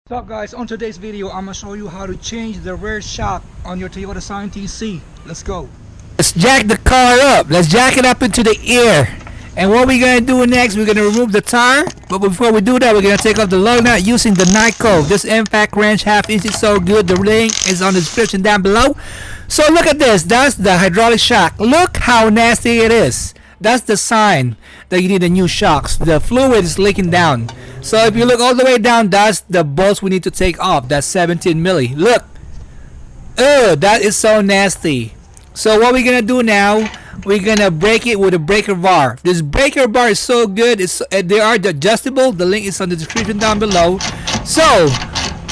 What's up guys, on today's video I'm gonna show you how to change the rear shock on your Toyota Scion TC. Let's go. Let's jack the car up. Let's jack it up into the air. And what we're gonna do next, we're gonna remove the tire. But before we do that, we're gonna take off the lug nut using the Nyco. This impact wrench half inch is so good. The link is on the description down below. So look at this. That's the hydraulic shock. Look how nasty it is. That's the sign that you need the new shocks. The fluid is leaking down. So if you look all the way down, that's the bolts we need to take off. That's 17 milli. Look. Ugh, that is so nasty. So what we're gonna do now, we're gonna break it with a breaker bar. This breaker bar is so good. They are adjustable. The link is on the description down below. So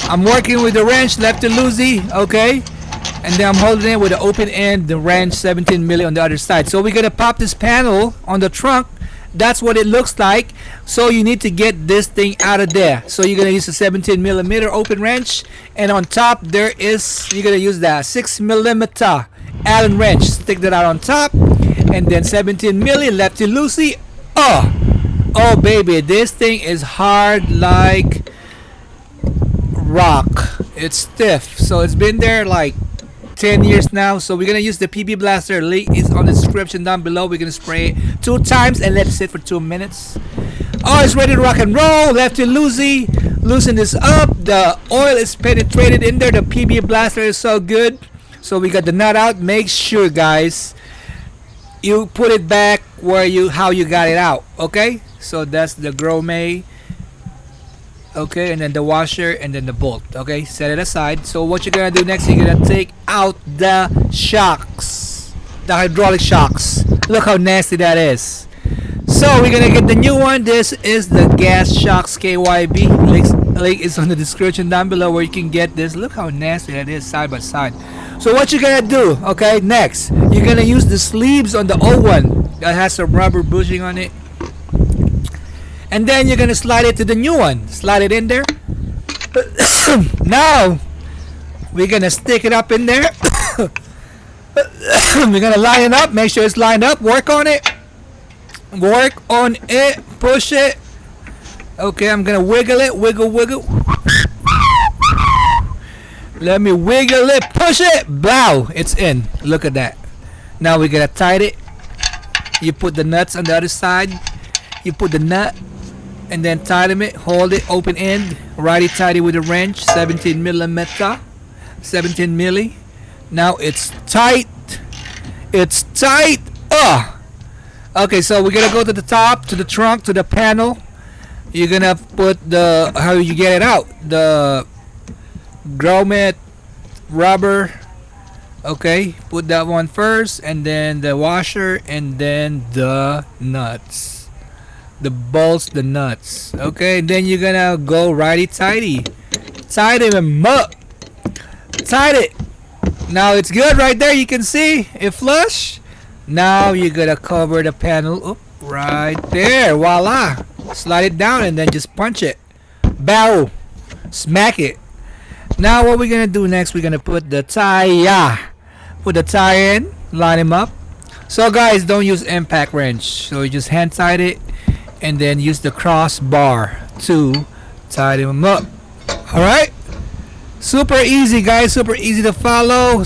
I'm working with the wrench lefty loosey, okay, and then I'm holding it with the open end, the wrench 17 milli on the other side. So we're gonna pop this panel on the trunk. That's what it looks like. So you need to get this thing out of there. So you're gonna use a 17 millimeter open wrench, and on top there is, you're gonna use that 6 millimeter Allen wrench. Stick that out on top, and then 17 milli lefty loosey. Oh baby, this thing is hard like rock. It's stiff. So it's been there like 10 years now. So we're gonna use the PB blaster. Link is on the description down below. We're gonna spray it 2 times and let it sit for 2 minutes. Oh, it's ready to rock and roll. Lefty loosey, loosen this up. The oil is penetrated in there. The PB blaster is so good. So we got the nut out. Make sure guys you put it back where how you got it out. Okay, so that's the Gromay. Okay, and then the washer, and then the bolt. Okay, set it aside. So what you're gonna do next, you're gonna take out the shocks, the hydraulic shocks. Look how nasty that is. So we're gonna get the new one. This is the gas shocks KYB. Link is on the description down below where you can get this. Look how nasty that is side by side. So what you're gonna do, okay, next you're gonna use the sleeves on the old one that has some rubber bushing on it. And then you're gonna slide it to the new one. Slide it in there. Now we're gonna stick it up in there. We're gonna line it up. Make sure it's lined up. Work on it. Work on it. Push it. Okay, I'm gonna wiggle it. Wiggle. Let me wiggle it. Push it. Blow. It's in. Look at that. Now we're gonna tighten it. You put the nuts on the other side. You put the nut, and then tighten it, hold it, open end, righty tighty with a wrench, 17 millimeter, 17 milli. Now it's tight. It's tight. Okay, so we're gonna go to the top, to the trunk, to the panel. You're gonna put the, how you get it out, the grommet rubber. Okay, put that one first, and then the washer, and then the nuts, the bolts, the nuts. Okay, then you're gonna go righty tighty, tighten them up, tight it. Now it's good right there. You can see it flush. Now you're gonna cover the panel right there. Voila, slide it down and then just punch it. Bow, smack it. Now what we're gonna do next, we're gonna put the tire, put the tire in, line him up. So guys, don't use impact wrench. So you just hand tight it, and then use the crossbar to tie them up. Alright, super easy guys, super easy to follow.